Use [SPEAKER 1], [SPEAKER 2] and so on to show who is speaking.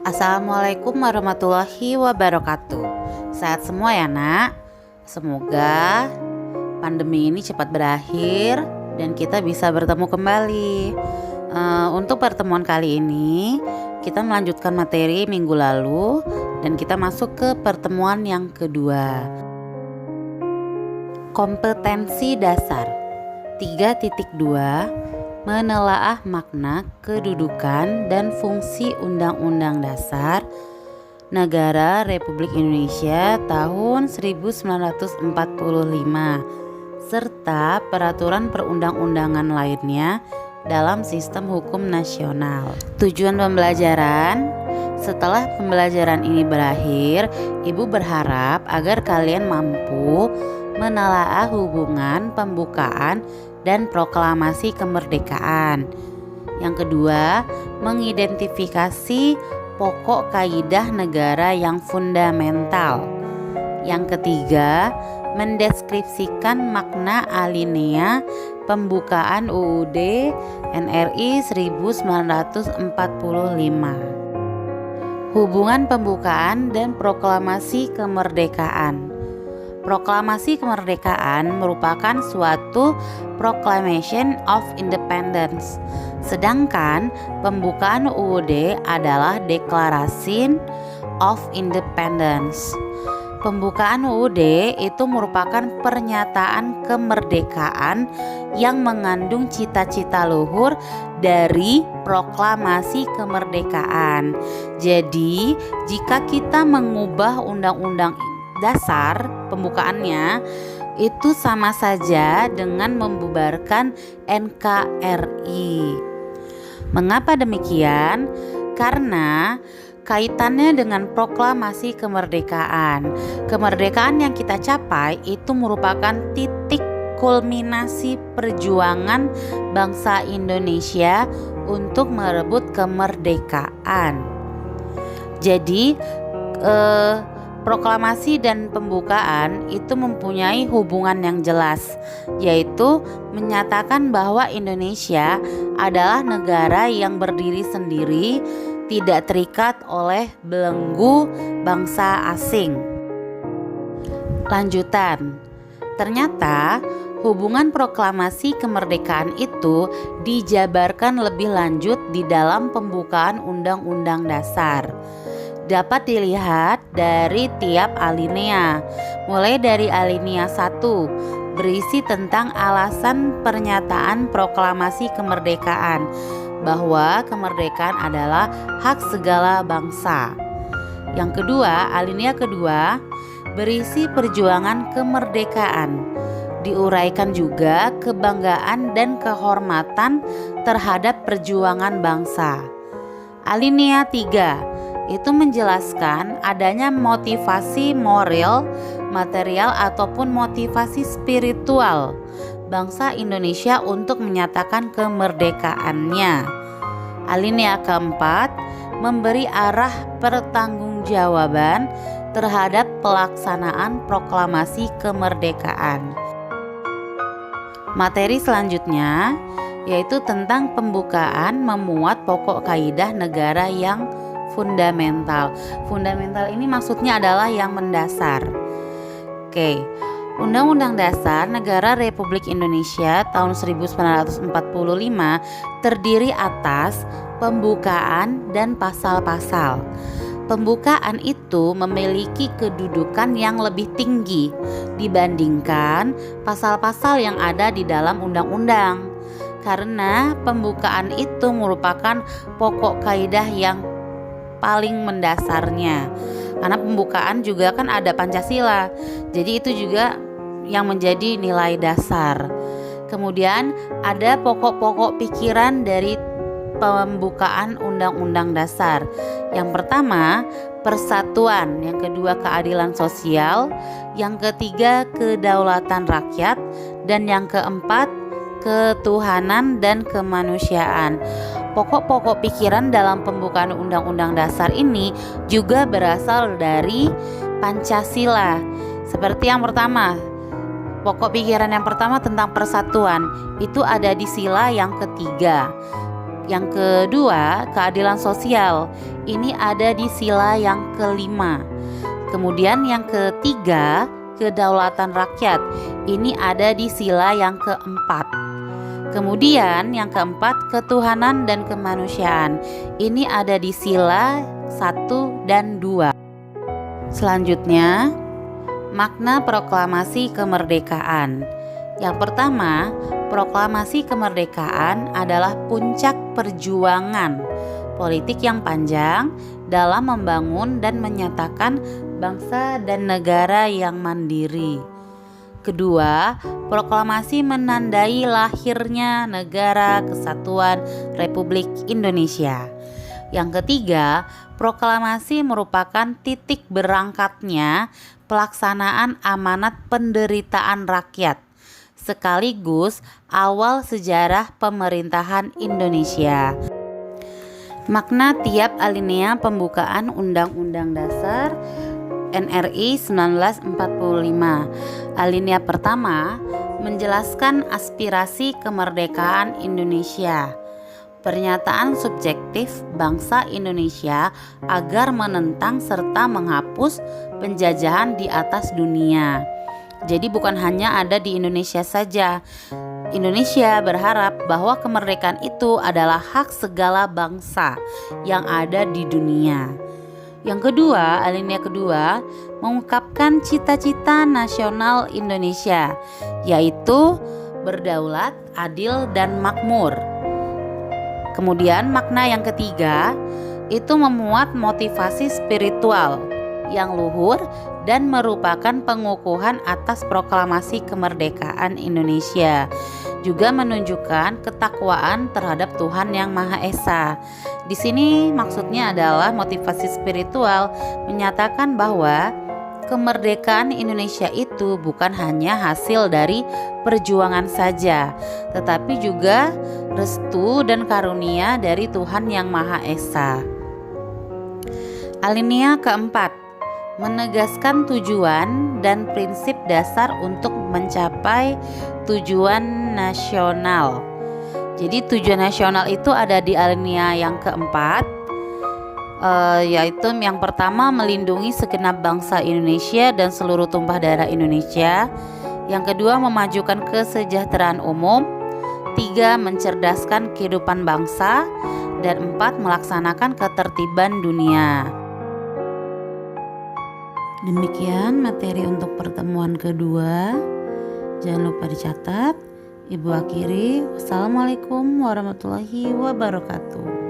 [SPEAKER 1] Assalamualaikum warahmatullahi wabarakatuh. Sehat semua ya nak. Semoga pandemi ini cepat berakhir dan kita bisa bertemu kembali. Untuk pertemuan kali ini kita melanjutkan materi minggu lalu dan kita masuk ke pertemuan yang kedua. Kompetensi dasar 3.2 menelaah makna, kedudukan, dan fungsi Undang-Undang Dasar Negara Republik Indonesia tahun 1945 serta peraturan perundang-undangan lainnya dalam sistem hukum nasional. Tujuan pembelajaran: setelah pembelajaran ini berakhir, Ibu berharap agar kalian mampu menelaah hubungan pembukaan dan proklamasi kemerdekaan. Yang kedua, mengidentifikasi pokok kaidah negara yang fundamental. Yang ketiga, mendeskripsikan makna alinea pembukaan UUD NRI 1945. Hubungan pembukaan dan proklamasi kemerdekaan. Proklamasi kemerdekaan merupakan suatu proclamation of independence, sedangkan pembukaan UUD adalah declaration of independence. Pembukaan UUD itu merupakan pernyataan kemerdekaan yang mengandung cita-cita luhur dari proklamasi kemerdekaan. Jadi, jika kita mengubah undang-undang dasar pembukaannya itu sama saja dengan membubarkan NKRI. Mengapa demikian? Karena kaitannya dengan proklamasi kemerdekaan. Kemerdekaan yang kita capai itu merupakan titik kulminasi perjuangan bangsa Indonesia untuk merebut kemerdekaan. Jadi proklamasi dan pembukaan itu mempunyai hubungan yang jelas, yaitu menyatakan bahwa Indonesia adalah negara yang berdiri sendiri, tidak terikat oleh belenggu bangsa asing. Lanjutan, ternyata hubungan proklamasi kemerdekaan itu dijabarkan lebih lanjut di dalam pembukaan Undang-Undang Dasar. Dapat dilihat dari tiap alinea, mulai dari alinea 1 berisi tentang alasan pernyataan proklamasi kemerdekaan, bahwa kemerdekaan adalah hak segala bangsa. Yang kedua, alinea kedua berisi perjuangan kemerdekaan. Diuraikan juga kebanggaan dan kehormatan terhadap perjuangan bangsa. Alinea 3 itu menjelaskan adanya motivasi moral, material ataupun motivasi spiritual bangsa Indonesia untuk menyatakan kemerdekaannya. Alinea keempat memberi arah pertanggungjawaban terhadap pelaksanaan proklamasi kemerdekaan. Materi selanjutnya yaitu tentang pembukaan memuat pokok kaidah negara yang fundamental. Fundamental ini maksudnya adalah yang mendasar. Oke. Undang-Undang Dasar Negara Republik Indonesia tahun 1945 terdiri atas pembukaan dan pasal-pasal. Pembukaan itu memiliki kedudukan yang lebih tinggi dibandingkan pasal-pasal yang ada di dalam undang-undang, karena pembukaan itu merupakan pokok kaidah yang paling mendasarnya. Karena pembukaan juga kan ada Pancasila, jadi itu juga yang menjadi nilai dasar. Kemudian ada pokok-pokok pikiran dari pembukaan Undang-Undang Dasar. Yang pertama, persatuan. Yang kedua, keadilan sosial. Yang ketiga, kedaulatan rakyat. Dan yang keempat, ketuhanan dan kemanusiaan. Pokok-pokok pikiran dalam pembukaan Undang-Undang Dasar ini juga berasal dari Pancasila. Seperti yang pertama, pokok pikiran yang pertama tentang persatuan itu ada di sila yang ketiga. Yang kedua, keadilan sosial Ini ada di sila yang kelima. Kemudian yang ketiga, kedaulatan rakyat. Ini ada di sila yang keempat. Kemudian yang keempat, ketuhanan dan kemanusiaan. Ini ada di sila 1 dan 2. Selanjutnya, makna proklamasi kemerdekaan. Yang pertama, proklamasi kemerdekaan adalah puncak perjuangan politik yang panjang dalam membangun dan menyatakan bangsa dan negara yang mandiri. Kedua, proklamasi menandai lahirnya Negara Kesatuan Republik Indonesia. Yang ketiga, proklamasi merupakan titik berangkatnya pelaksanaan amanat penderitaan rakyat, sekaligus awal sejarah pemerintahan Indonesia. Makna tiap alinea pembukaan Undang-Undang Dasar NRI 1945. Alinea pertama menjelaskan aspirasi kemerdekaan Indonesia. Pernyataan subjektif bangsa Indonesia agar menentang serta menghapus penjajahan di atas dunia. Jadi bukan hanya ada di Indonesia saja. Indonesia berharap bahwa kemerdekaan itu adalah hak segala bangsa yang ada di dunia. Yang kedua, alinea kedua mengungkapkan cita-cita nasional Indonesia, yaitu berdaulat, adil, dan makmur. Kemudian makna yang ketiga itu memuat motivasi spiritual yang luhur dan merupakan pengukuhan atas proklamasi kemerdekaan Indonesia. Juga menunjukkan ketakwaan terhadap Tuhan Yang Maha Esa. Di sini maksudnya adalah motivasi spiritual, menyatakan bahwa kemerdekaan Indonesia itu bukan hanya hasil dari perjuangan saja, tetapi juga restu dan karunia dari Tuhan Yang Maha Esa. Alinea keempat, menegaskan tujuan dan prinsip dasar untuk mencapai tujuan nasional. Jadi tujuan nasional itu ada di alinea yang keempat, yaitu yang pertama melindungi segenap bangsa Indonesia dan seluruh tumpah darah Indonesia. Yang kedua memajukan kesejahteraan umum. 3 mencerdaskan kehidupan bangsa. Dan 4 melaksanakan ketertiban dunia. Demikian materi untuk pertemuan kedua. Jangan lupa dicatat. Ibu akhiri, wassalamualaikum warahmatullahi wabarakatuh.